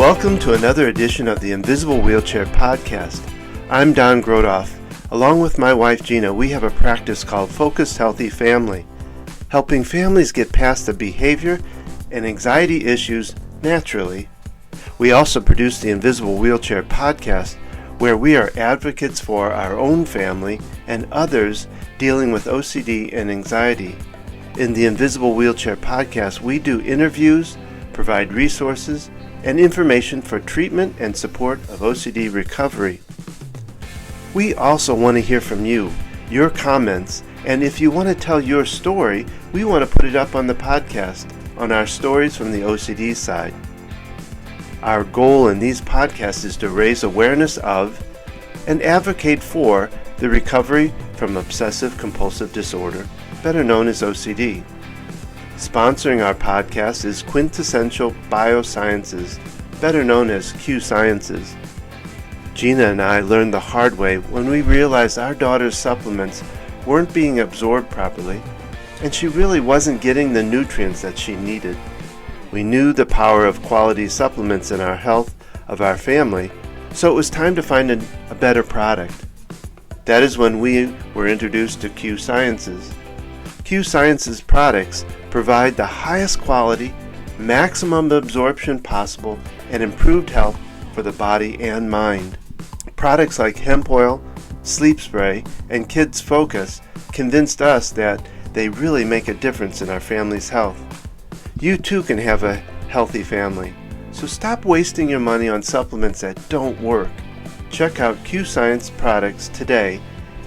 Welcome to another edition of the Invisible Wheelchair Podcast. I'm Don Grodoff. Along with my wife Gina, we have a practice called Focused Healthy Family, helping families get past the behavior and anxiety issues naturally. We also produce the Invisible Wheelchair Podcast, where we are advocates for our own family and others dealing with OCD and anxiety. In the Invisible Wheelchair Podcast, we do interviews, provide resources, and information for treatment and support of OCD recovery. We also want to hear from you, your comments, and if you want to tell your story, we want to put it up on the podcast, on our Stories from the OCD side. Our goal in these podcasts is to raise awareness of and advocate for the recovery from obsessive compulsive disorder, better known as OCD. Sponsoring our podcast is Quintessential Biosciences, better known as Q Sciences. Gina and I learned the hard way when we realized our daughter's supplements weren't being absorbed properly, and she really wasn't getting the nutrients that she needed. We knew the power of quality supplements in our health of our family, so it was time to find a better product. That is when we were introduced to Q Sciences. Q Sciences products provide the highest quality, maximum absorption possible, and improved health for the body and mind. Products like hemp oil, sleep spray, and Kids Focus convinced us that they really make a difference in our family's health. You too can have a healthy family, so stop wasting your money on supplements that don't work. Check out Q Science products today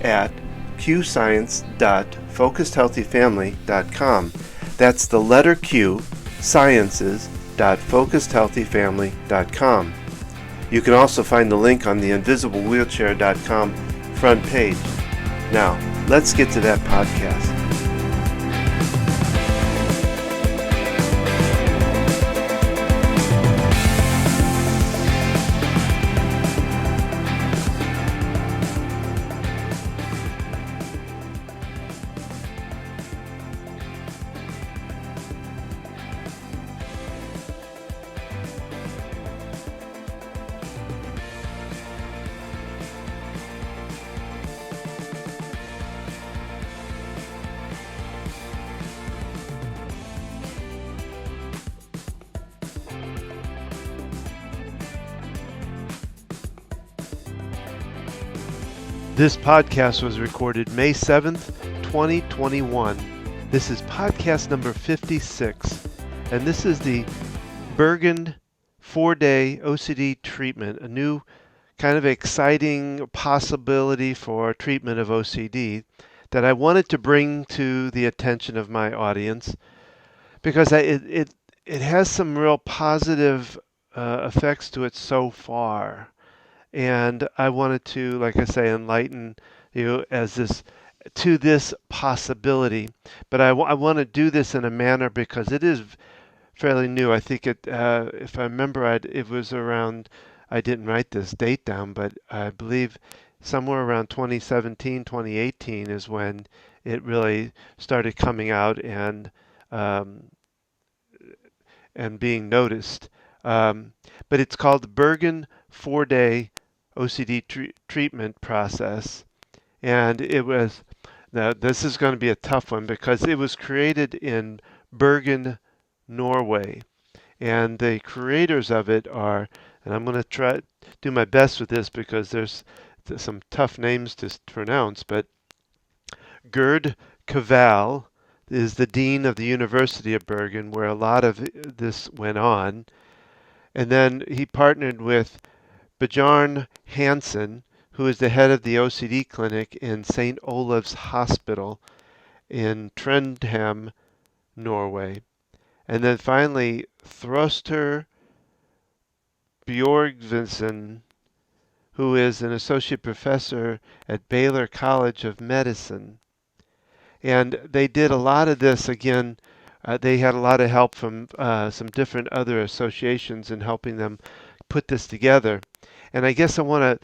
at qscience.focusedhealthyfamily.com. That's the letter Q, sciences.focusedhealthyfamily.com. You can also find the link on the invisiblewheelchair.com front page. Now, let's get to that podcast. This podcast was recorded May 7th, 2021. This is podcast number 56, and this is the Bergen 4-day OCD treatment, a new kind of exciting possibility for treatment of OCD that I wanted to bring to the attention of my audience because it has some real positive effects to it so far. And I wanted to, like I say, enlighten you this possibility. But I want to do this in a manner because it is fairly new. I think if I remember right, it was around, I didn't write this date down, but I believe somewhere around 2017, 2018 is when it really started coming out and being noticed. But it's called the Bergen 4-day OCD treatment process, and now this is going to be a tough one because it was created in Bergen, Norway, and the creators of it are, and I'm going to try do my best with this because there's some tough names to pronounce, but Gerd Kaval is the dean of the University of Bergen, where a lot of this went on, and then he partnered with Bjarne Hansen, who is the head of the OCD clinic in St. Olav's Hospital in Trondheim, Norway. And then finally, Throster Bjorgvinsen, who is an associate professor at Baylor College of Medicine. And they did a lot of this, again, they had a lot of help from some different other associations in helping them put this together. And I guess I want to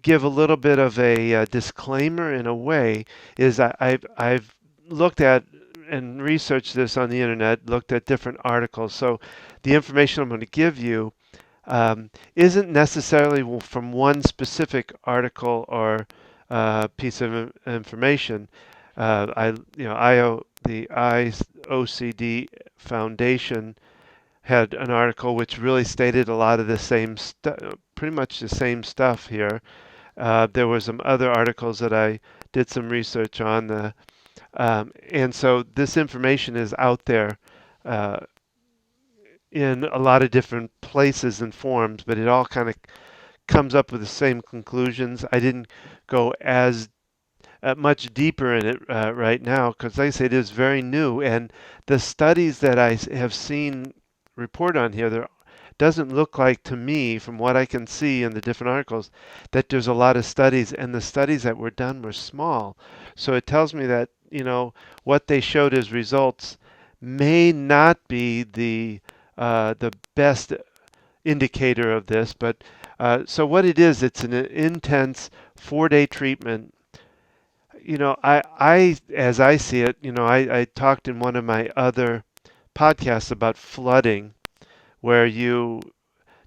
give a little bit of a disclaimer in a way, is I've looked at and researched this on the internet, looked at different articles. So the information I'm going to give you isn't necessarily from one specific article or piece of information. The IOCD Foundation had an article which really stated a lot of the same pretty much the same stuff here. There were some other articles that I did some research on, and so this information is out there uh, in a lot of different places and forms, but it all kind of comes up with the same conclusions. I didn't go as much deeper in it right now because, like I say, it is very new, and the studies that have seen report on here, there doesn't look like to me, from what I can see in the different articles, that there's a lot of studies, and the studies that were done were small. So it tells me that, what they showed as results may not be the best indicator of this, but so what it is, it's an intense 4-day treatment. As I see it, I talked in one of my other podcasts about flooding, where you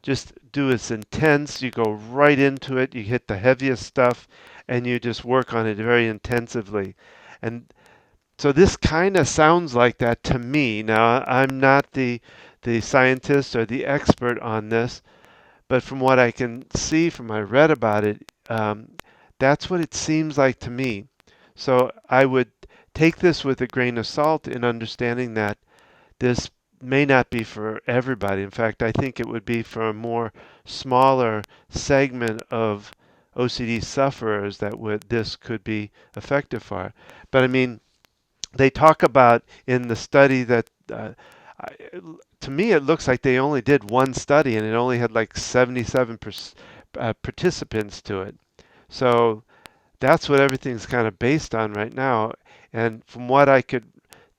just do this intense, you go right into it, you hit the heaviest stuff, and you just work on it very intensively. And so this kind of sounds like that to me. Now, I'm not the scientist or the expert on this, but from what I can see from I read about it, that's what it seems like to me. So I would take this with a grain of salt in understanding that this may not be for everybody. In fact, I think it would be for a more smaller segment of OCD sufferers that this could be effective for. But I mean, they talk about in the study that I, to me it looks like they only did one study and it only had like 77 participants to it. So that's what everything's kind of based on right now. And from what I could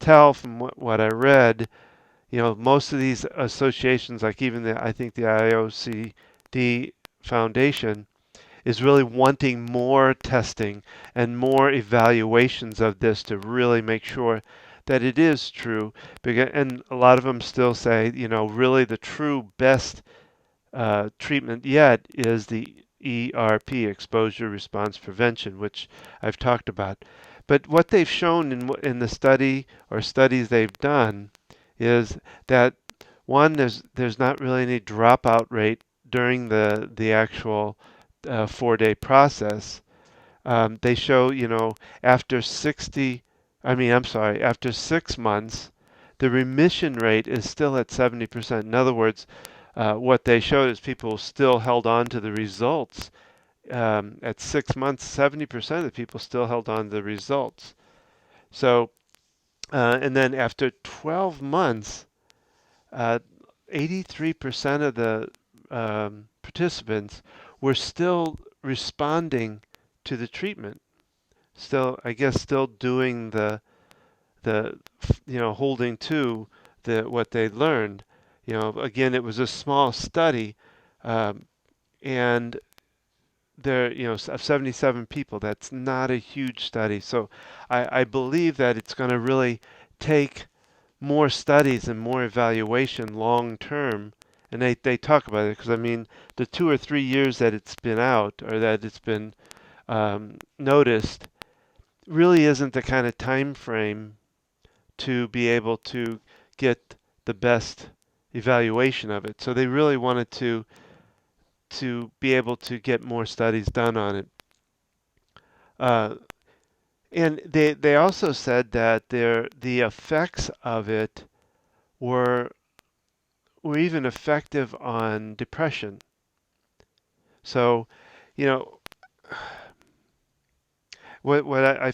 tell from what I read, most of these associations, like even I think the IOCD Foundation, is really wanting more testing and more evaluations of this to really make sure that it is true. And a lot of them still say, really the true best treatment yet is the ERP, exposure response prevention, which I've talked about. But what they've shown in the study or studies they've done is that one, there's not really any dropout rate during the actual 4-day process. They show, after 60, I'm sorry, after 6 months, the remission rate is still at 70%. In other words, what they showed is people still held on to the results. At 6 months, 70% of the people still held on to the results. So, and then after 12 months, uh, 83% of the participants were still responding to the treatment. Still, I guess, still doing the holding to what they learned. Again, it was a small study, um, and there, of 77 people. That's not a huge study. So I believe that it's going to really take more studies and more evaluation long term. And they talk about it because, I mean, the 2 or 3 years that it's been out or that it's been noticed really isn't the kind of time frame to be able to get the best evaluation of it. So they really wanted to be able to get more studies done on it. Uh, and they also said that the effects of it were even effective on depression. So, you know, what I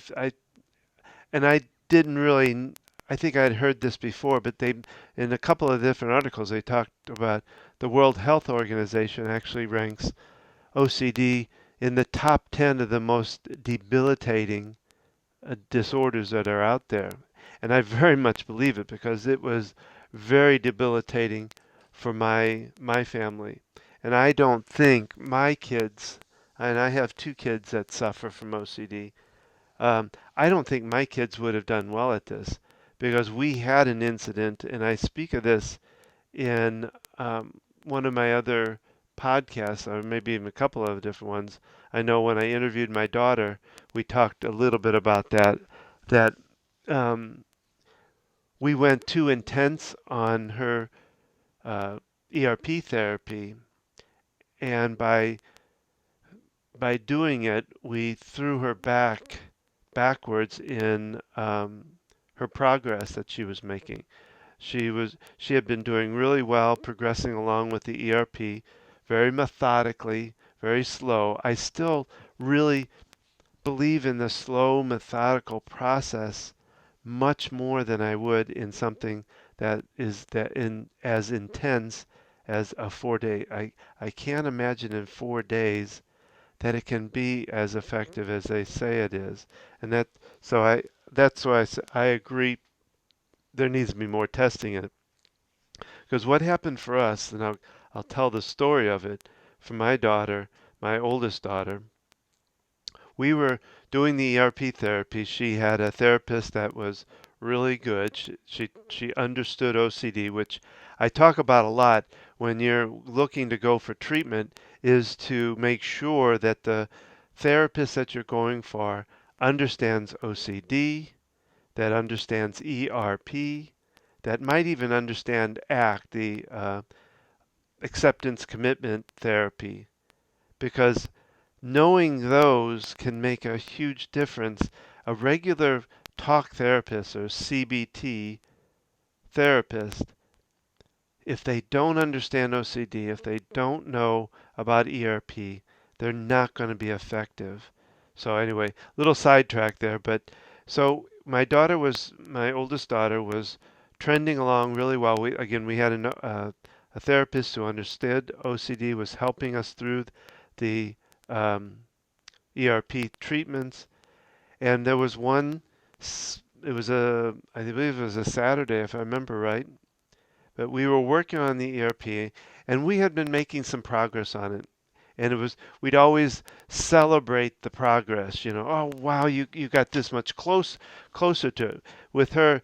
and I didn't really, I think I'd heard this before, but in a couple of different articles, they talked about the World Health Organization actually ranks OCD in the top 10 of the most debilitating disorders that are out there. And I very much believe it because it was very debilitating for my family. And I don't think my kids, and I have 2 kids that suffer from OCD, I don't think my kids would have done well at this because we had an incident, and I speak of this in one of my other podcasts, or maybe even a couple of different ones, I know when I interviewed my daughter, we talked a little bit about that. That um, we went too intense on her ERP therapy, and by doing it, we threw her backwards in her progress that she was making. She had been doing really well, progressing along with the ERP, very methodically, very slow. I still really believe in the slow, methodical process much more than I would in something that in as intense as a 4 day. I can't imagine in 4 days that it can be as effective as they say it is. And that's why I agree there needs to be more testing in it. Because what happened for us, and I'll tell the story of it, for my daughter, my oldest daughter, we were doing the ERP therapy. She had a therapist that was really good. She understood OCD, which I talk about a lot when you're looking to go for treatment, is to make sure that the therapist that you're going for understands OCD, that understands ERP, that might even understand ACT, the acceptance commitment therapy, because knowing those can make a huge difference. A regular talk therapist or CBT therapist, if they don't understand OCD, if they don't know about ERP, they're not going to be effective. So anyway, little sidetrack there, but so my oldest daughter was trending along really well. We had a therapist who understood OCD, was helping us through the um, ERP treatments, and there was it was I believe it was a Saturday if I remember right, but we were working on the ERP, and we had been making some progress on it. And we'd always celebrate the progress, oh wow, you got this much closer to it. With her,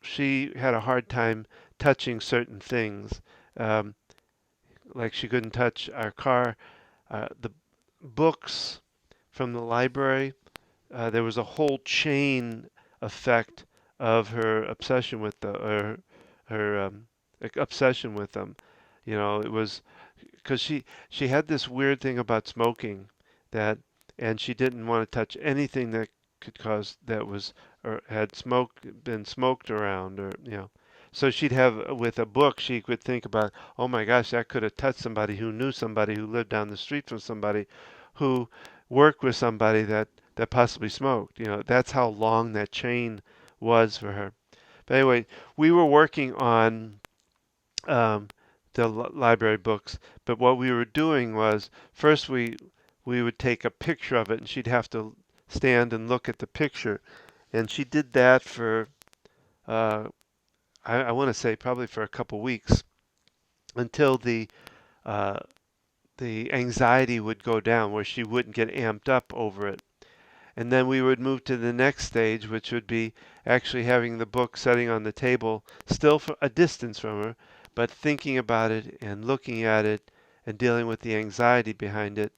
she had a hard time touching certain things. Um, like she couldn't touch our car, the books from the library. There was a whole chain effect of her obsession with her obsession with them. It was because she had this weird thing about smoking that, and she didn't want to touch anything that could cause that was or had been smoked around, or so she'd have with a book she could think about, oh my gosh, that could have touched somebody who knew somebody who lived down the street from somebody who worked with somebody that possibly smoked. That's how long that chain was for her. But anyway, we were working on um, the library books, but what we were doing was first we would take a picture of it, and she'd have to stand and look at the picture, and she did that for uh, I want to say probably for a couple weeks until uh, the anxiety would go down, where she wouldn't get amped up over it. And then we would move to the next stage, which would be actually having the book sitting on the table, still for a distance from her, but thinking about it and looking at it and dealing with the anxiety behind it.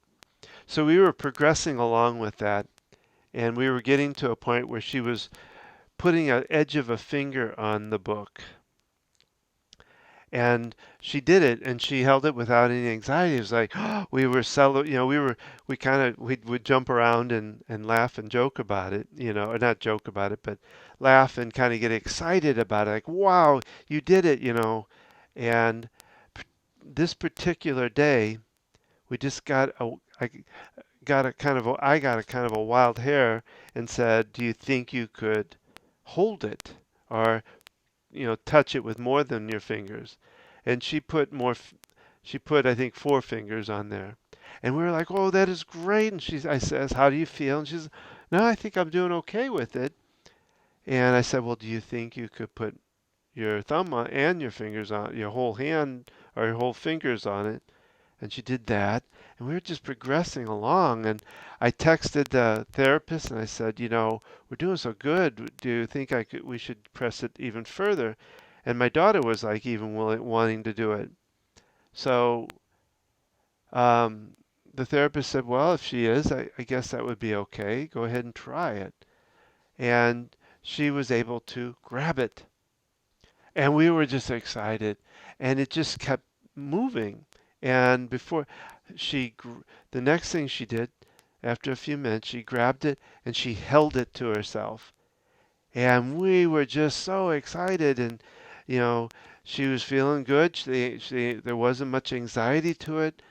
So we were progressing along with that, and we were getting to a point where she was putting an edge of a finger on the book. And she did it, and she held it without any anxiety. It was like we were we would jump around and laugh and joke about it, or not joke about it, but laugh and kind of get excited about it. Like, wow, you did it, And this particular day, we just I got a kind of a wild hair and said, "Do you think you could hold it, or touch it with more than your fingers?" And she put, I think, 4 fingers on there. And we were like, "Oh, that is great." And I says, "How do you feel?" And she's, "No, I think I'm doing okay with it." And I said, "Well, do you think you could put your thumb on and your fingers on, your whole hand or your whole fingers on it?" And she did that. And we were just progressing along. And I texted the therapist and I said, "We're doing so good. Do you think we should press it even further?" And my daughter was like even wanting to do it. So um, the therapist said, well, if she is, I guess that would be okay. Go ahead and try it. And she was able to grab it. And we were just excited. And it just kept moving. And before the next thing she did, after a few minutes, she grabbed it and she held it to herself. And we were just so excited. And, you know, she was feeling good. There wasn't much anxiety to it.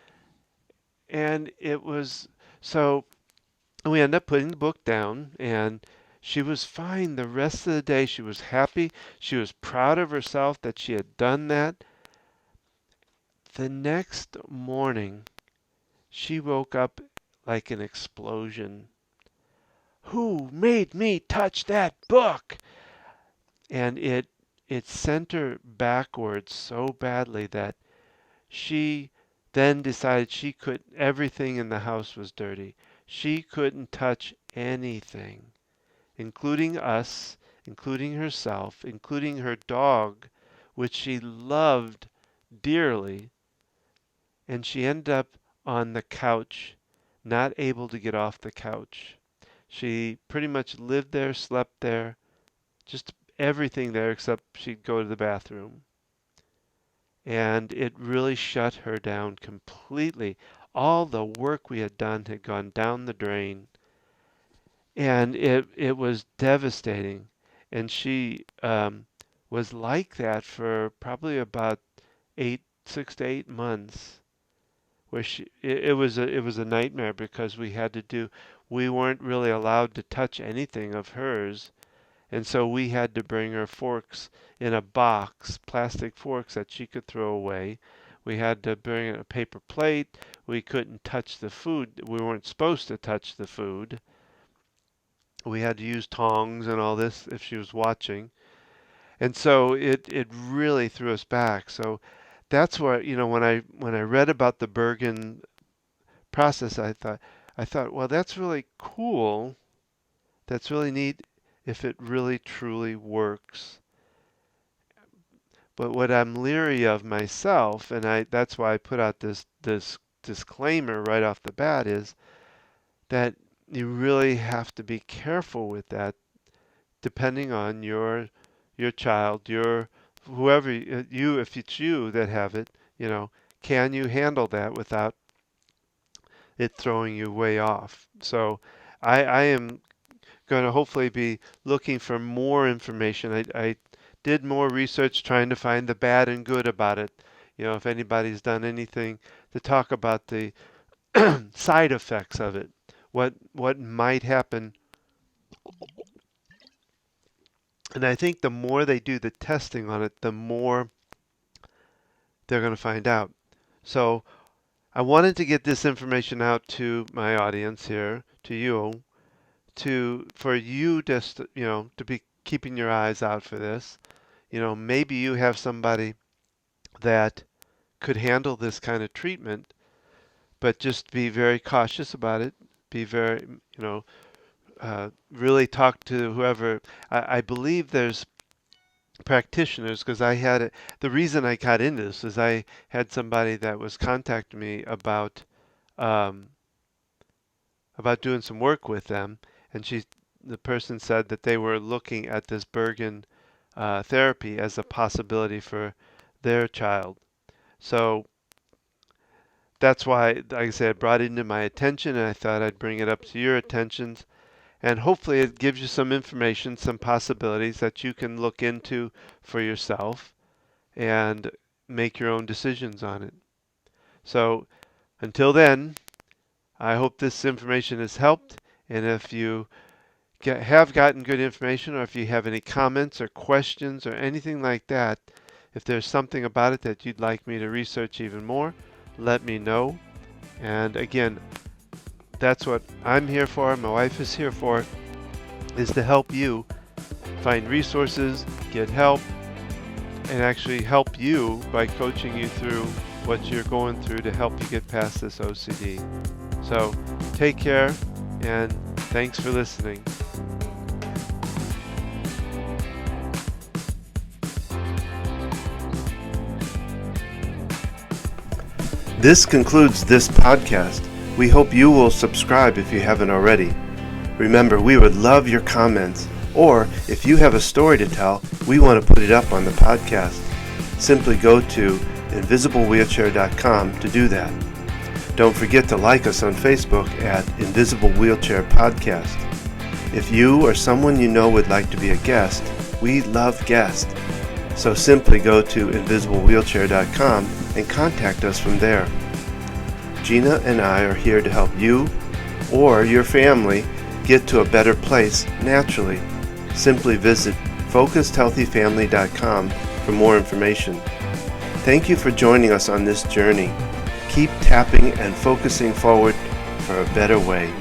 And it was so we ended up putting the book down, and she was fine the rest of the day. She was happy. She was proud of herself that she had done that. The next morning, she woke up like an explosion. Who made me touch that book? And it sent her backwards so badly that she then decided everything in the house was dirty. She couldn't touch anything, including us, including herself, including her dog, which she loved dearly. And she ended up on the couch, not able to get off the couch. She pretty much lived there, slept there, just everything there except she'd go to the bathroom. And it really shut her down completely. All the work we had done had gone down the drain, and it was devastating. And she was like that for probably about 6 to 8 months, where it was a nightmare because we weren't really allowed to touch anything of hers. And so we had to bring her forks in a box, plastic forks that she could throw away. We had to bring a paper plate. We couldn't touch the food. We weren't supposed to touch the food. We had to use tongs and all this if she was watching. And so it really threw us back. So that's where, when I read about the Bergen process, I thought, well, that's really cool. That's really neat if it really truly works. But what I'm leery of myself, and that's why I put out this disclaimer right off the bat, is that you really have to be careful with that, depending on your child, whoever if it's you that have it, can you handle that without it throwing you way off? So I am going to hopefully be looking for more information. I did more research trying to find the bad and good about it. If anybody's done anything to talk about the side effects of it, what might happen. And I think the more they do the testing on it, the more they're going to find out. So I wanted to get this information out to my audience here, to you, for you just to be keeping your eyes out for this. Maybe you have somebody that could handle this kind of treatment, but just be very cautious about it. Be very, really talk to whoever. I believe there's practitioners, because the reason I got into this is I had somebody that was contacting me um, about doing some work with them, and the person said that they were looking at this Bergen therapy as a possibility for their child. So that's why, like I said, I brought it into my attention, and I thought I'd bring it up to your attentions. And hopefully it gives you some information, some possibilities that you can look into for yourself and make your own decisions on it. So until then, I hope this information has helped. And if you have gotten good information, or if you have any comments or questions or anything like that, if there's something about it that you'd like me to research even more, let me know. And again, that's what I'm here for, my wife is here for, is to help you find resources, get help, and actually help you by coaching you through what you're going through to help you get past this OCD. So take care, and thanks for listening. This concludes this podcast. We hope you will subscribe if you haven't already. Remember, we would love your comments, or if you have a story to tell, we want to put it up on the podcast. Simply go to invisiblewheelchair.com to do that. Don't forget to like us on Facebook at Invisible Wheelchair Podcast. If you or someone you know would like to be a guest, we love guests. So simply go to invisiblewheelchair.com and contact us from there. Gina and I are here to help you or your family get to a better place naturally. Simply visit focusedhealthyfamily.com for more information. Thank you for joining us on this journey. Keep tapping and focusing forward for a better way.